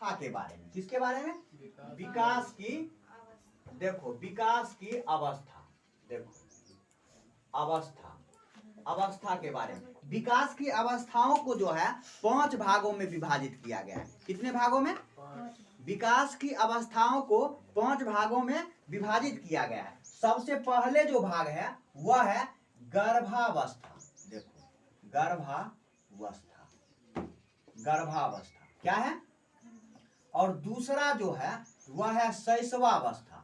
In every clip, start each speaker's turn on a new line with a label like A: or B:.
A: अवस्था के बारे में। किसके बारे में? विकास की, देखो विकास की अवस्था, देखो अवस्था, अवस्था के बारे में। विकास की अवस्थाओं को जो है 5 भागों में विभाजित किया गया है। कितने भागों में? विकास की अवस्थाओं को 5 भागों में विभाजित किया गया है। सबसे पहले जो भाग है वह है गर्भावस्था। देखो गर्भावस्था, गर्भावस्था क्या है? और दूसरा जो है वह है शैशवावस्था।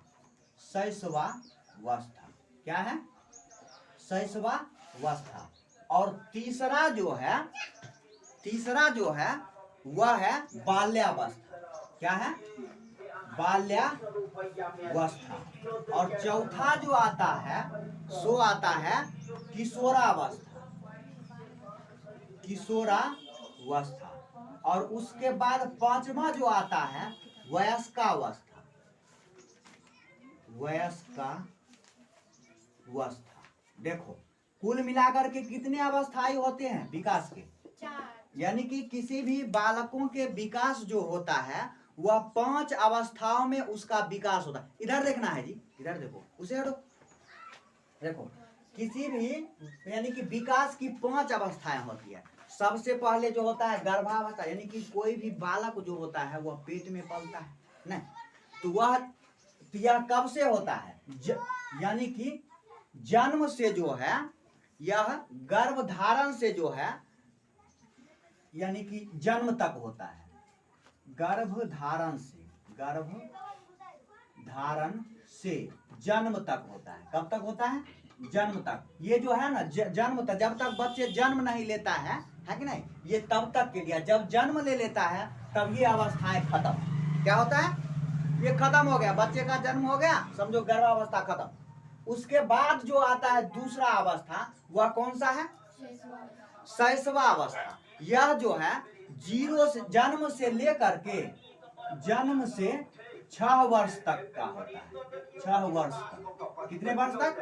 A: शैशवावस्था क्या है? शैशवावस्था। और तीसरा जो है वह है बाल्यावस्था। क्या है? बाल्यावस्था। और चौथा जो आता है सो आता है किशोरावस्था। किशोरावस्था। और उसके बाद 5वां जो आता है वयस्कावस्था। वयस्कावस्था। देखो कुल मिलाकर के कितने अवस्थाएं होते हैं विकास के? 4। यानी कि किसी भी बालकों के विकास जो होता है वह 5 अवस्थाओं में उसका विकास होता है। इधर देखना है जी, इधर देखो, उसे हटो। देखो किसी भी यानी कि विकास की 5 अवस्थाएं होती है। सबसे पहले जो होता है गर्भावस्था, यानी कि कोई भी बालक जो होता है वह पेट में पलता है ना, तो वह यह कब से होता है? यानी कि जन्म से जो है, यह गर्भधारण से जो है यानी कि जन्म तक होता है। गर्भधारण से जन्म तक होता है। कब तक होता है? जन्म तक। ये जो है ना जन्म तक, जब तक बच्चे जन्म नहीं लेता है कि नहीं, ये तब तक के लिए। जब जन्म ले लेता है तब ये अवस्थाएं खत्म। क्या होता है? ये खत्म हो गया, बच्चे का जन्म हो गया, समझो गर्भावस्था खत्म। उसके बाद जो आता है दूसरा अवस्था वह कौन सा है? शैशवावस्था। यह जो है 0 से जन्म से लेकर के 6 वर्ष तक का होता है। 6 वर्ष तक। कितने वर्ष तक?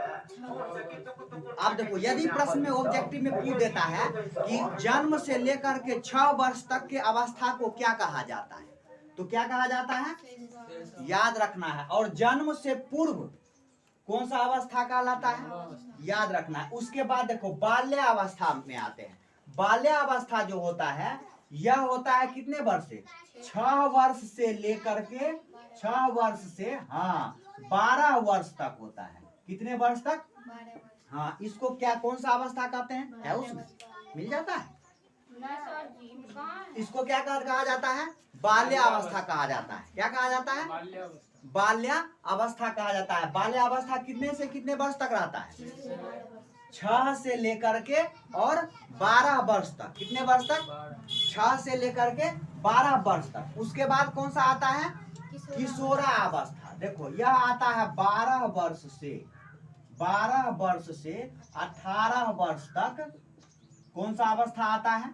A: आप देखो यदि प्रश्न में ऑब्जेक्टिव में पूछ देता है कि जन्म से लेकर के 6 वर्ष तक के अवस्था को क्या कहा जाता है, तो क्या कहा जाता है? याद रखना है। और जन्म से पूर्व कौन सा अवस्था कहलाता है? याद रखना है। उसके बाद देखो बाल्यावस्था में आते हैं। बाल्यावस्था जो होता है यह होता है कितने वर्ष से? 6 वर्ष से लेकर के 6 वर्ष से 12 वर्ष तक होता है। कितने वर्ष तक? 12 वर्ष। हाँ, इसको क्या कौन सा अवस्था कहते हैं? है उसमें मिल जाता है। इसको क्या कहा जाता है? बाल्यावस्था कहा जाता है। क्या कहा जाता है? बाल्यावस्था कहा जाता है। बाल्यावस्था कितने से कितने वर्ष तक रहता है? 6 से लेकर के और 12 वर्ष तक। कितने वर्ष तक? 6 से लेकर के 12 वर्ष तक। उसके बाद कौन सा आता है? किशोरावस्था। देखो यह आता है 12 वर्ष से 18 वर्ष तक। कौन सा अवस्था आता है?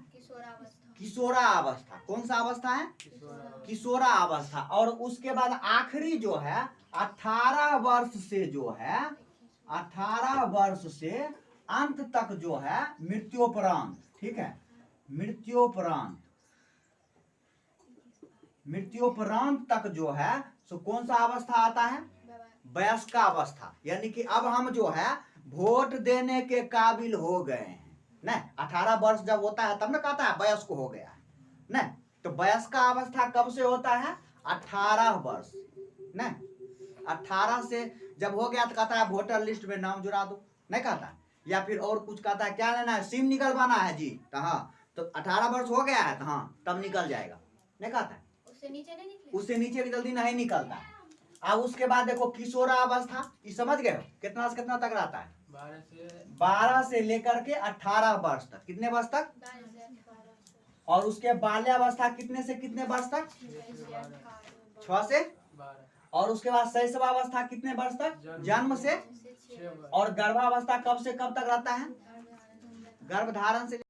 A: किशोरावस्था। कौन सा अवस्था है? किशोरावस्था। और उसके बाद आखिरी जो है 18 वर्ष से जो है 18 वर्ष से अंत तक जो है मृत्योपरांत। ठीक है, मृत्योपरांत तक जो है सो कौन सा अवस्था आता है? वयस्कावस्था। यानी कि अब हम जो है वोट देने के काबिल हो गए हैं ना। 18 वर्ष जब होता है तब ना कहता है वयस्क हो गया है ना। तो वयस्का अवस्था कब से होता है? 18 वर्ष ना। 18 से जब हो गया तो कहता है वोटर लिस्ट में नाम जुड़ा दो, नहीं कहता। या फिर और कुछ कहता है, क्या लेना है? सिम निकलवाना है जी, तो हाँ, तो 18 वर्ष हो गया है तो हाँ तब निकल जाएगा, नहीं कहता है। उससे नीचे भी जल्दी नहीं निकलता है। अब उसके बाद देखो किशोरावस्था, ये समझ गए हो? कितना से कितना तक रहता है? 12 से लेकर के 18 वर्ष तक। कितने वर्ष तक? और उसके बाल्यावस्था कितने से कितने वर्ष तक? 6 से। और उसके बाद शैशवावस्था कितने वर्ष तक? जन्म से। और गर्भावस्था कब से कब तक रहता है? गर्भधारण से